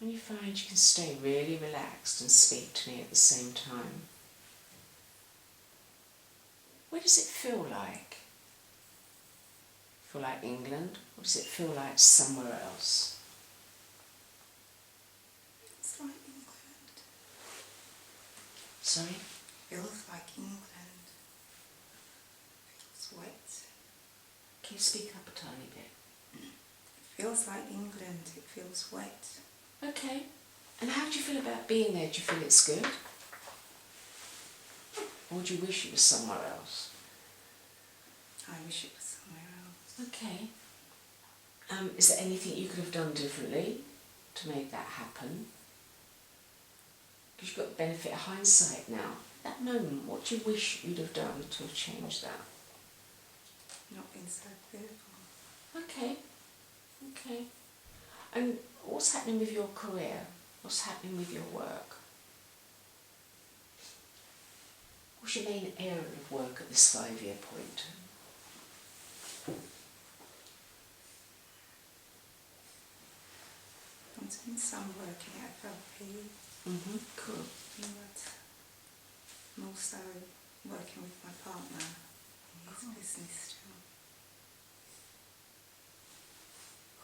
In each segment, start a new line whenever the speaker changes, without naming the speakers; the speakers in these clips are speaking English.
And you find you can stay really relaxed and speak to me at the same time. Where does it feel like? Feel like England, or does it feel like somewhere else?
It's like England.
Sorry?
Feels like England. Feels wet.
Can you speak up a tiny bit?
It feels like England. It feels wet.
Okay. And how do you feel about being there? Do you feel it's good? Or do you wish it was somewhere else?
I wish it was somewhere else.
Okay. Is there anything you could have done differently to make that happen? Because you've got the benefit of hindsight now. At that moment, what do you wish you'd have done to have changed that?
Not been so fearful.
Okay. Okay. And what's happening with your career? What's happening with your work? What's your main area of work at this 5-year point?
I'm doing some working at FLP.
Cool.
But I'm also working with my partner in his business still.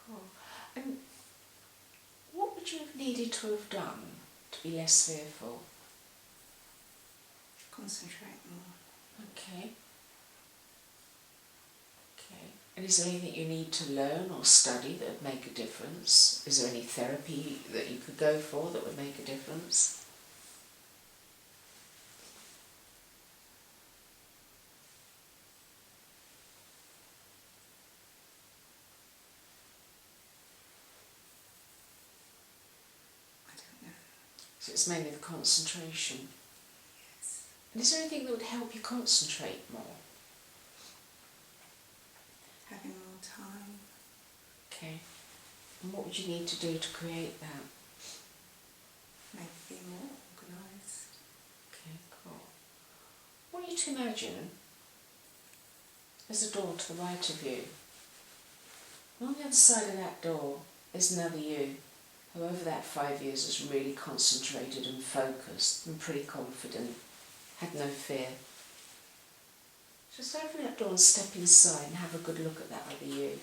Cool. And what would you have needed to have done to be less fearful?
Concentrate more.
Okay. Okay. And is there anything you need to learn or study that would make a difference? Is there any therapy that you could go for that would make a difference?
I don't know.
So it's mainly the concentration.
Yes.
And is there anything that would help you concentrate more?
Having more time.
Okay. And what would you need to do to create that?
Maybe be more organised.
Okay, cool. I want you to imagine there's a door to the right of you. And on the other side of that door is another you, who over that 5 years has really concentrated and focused and pretty confident, had no fear. Just open that door and step inside and have a good look at that other you.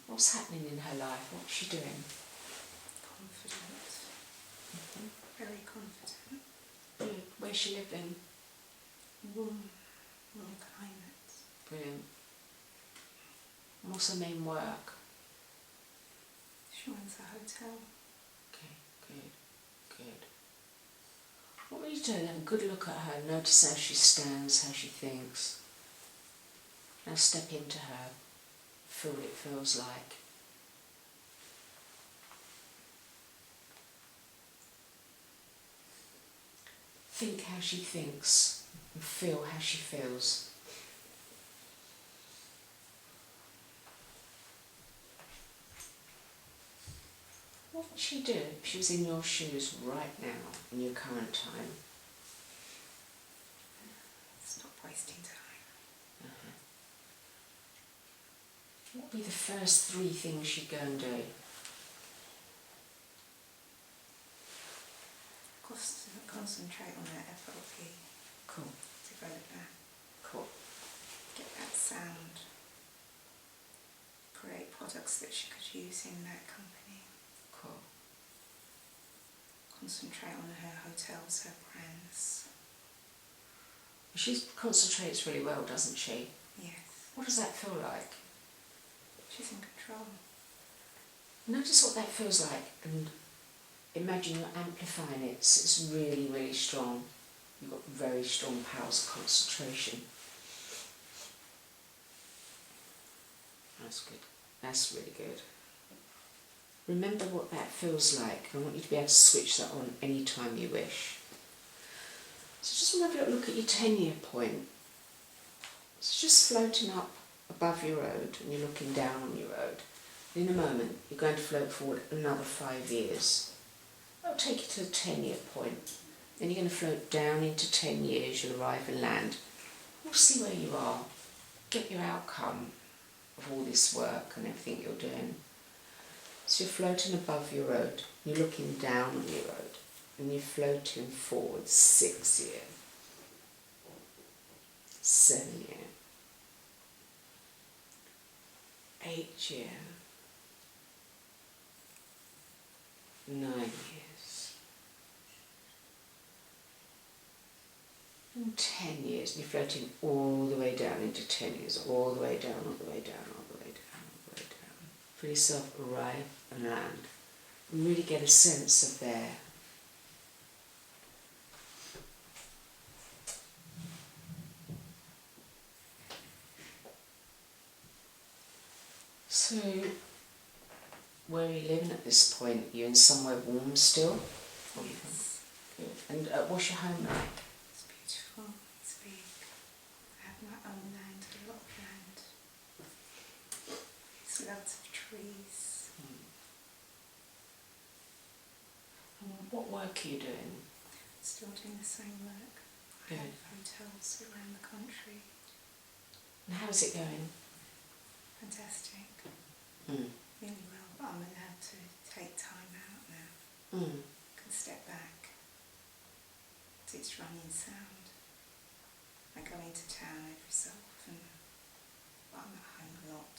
What's happening in her life? What's she doing?
Confident. Very confident.
Good. Where's she living?
Warm climate.
Brilliant. And what's her main work?
She runs a hotel.
Okay, good, good. What will you do? Have a good look at her, notice how she stands, how she thinks. Now step into her, feel what it feels like. Think how she thinks and feel how she feels. What would she do if she was in your shoes right now, in your current time?
Stop wasting time.
What would be the first 3 things she'd go and do?
Concentrate on her FLP.
Cool.
Develop that.
Cool.
Get that sound. Create products that she could use in that company.
Cool.
Concentrate on her hotels, her brands.
She concentrates really well, doesn't she?
Yes.
What does that feel like?
She's in control.
Notice what that feels like and imagine you're amplifying it so it's really, really strong. You've got very strong powers of concentration. That's good. That's really good. Remember what that feels like. I want you to be able to switch that on any time you wish. So just have a little look at your 10-year point. It's just floating up above your road and you're looking down on your road. In a moment, you're going to float forward another 5 years. That'll take you to the 10-year point. Then you're going to float down into 10 years, you'll arrive and land. We'll see where you are. Get your outcome of all this work and everything you're doing. So you're floating above your road, you're looking down on your road, and you're floating forward 6 years, 7 years, 8 years, 9 years, and 10 years, and you're floating all the way down into 10 years, all the way down, all the way down, all the way down, all the way down. Feel yourself arrive and land. And really get a sense of there. So, where are you living at this point? You're in somewhere warm still?
Yes.
Good. And what's your home like?
It's beautiful, it's big. I have my own land, a lot of land. There's lots of trees.
And what work are you doing?
Still doing the same work. I have hotels around the country.
And how's it going?
Fantastic.
Mm.
Really well. I'm allowed to take time out now.
Mm.
Can step back. It's running sound. I go into town every so often, but I'm at home a lot,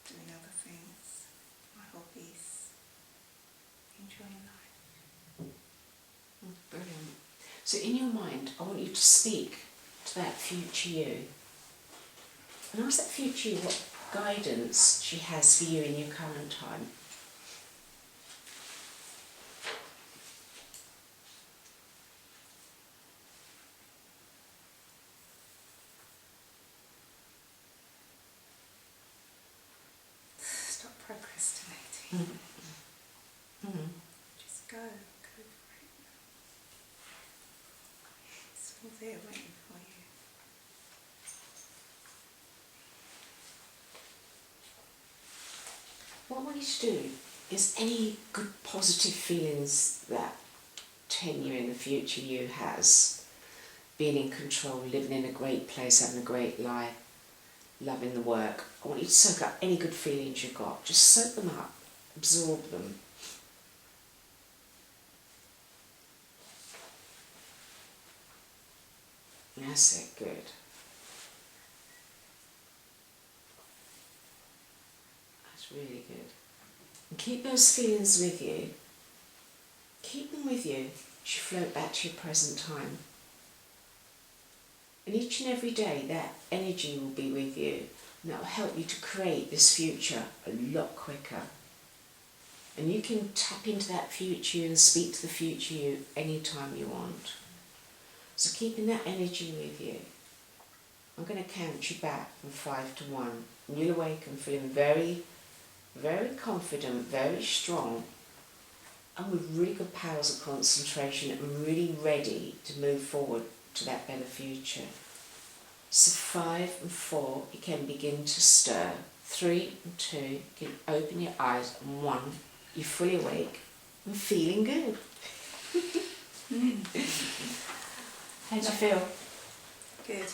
doing other things, my hobbies, enjoying life.
Brilliant. So in your mind, I want you to speak to that future you. And ask that future you what guidance she has for you in your current time.
Stop procrastinating.
Mm.
Just go for it. It's all there waiting for you.
What I want you to do is any good positive feelings that 10 year in the future you has, being in control, living in a great place, having a great life, loving the work, I want you to soak up any good feelings you've got. Just soak them up, absorb them. That's it, good. That's really good. And keep those feelings with you. Keep them with you as you float back to your present time. And each and every day that energy will be with you, and that will help you to create this future a lot quicker. And you can tap into that future you and speak to the future you anytime you want. So keeping that energy with you, I'm going to count you back from 5 to 1. And you'll awaken feeling very, very confident, very strong, and with really good powers of concentration and really ready to move forward to that better future. So 5 and 4, you can begin to stir. 3 and 2, you can open your eyes, and 1, you're fully awake and feeling good. How do you feel?
Good.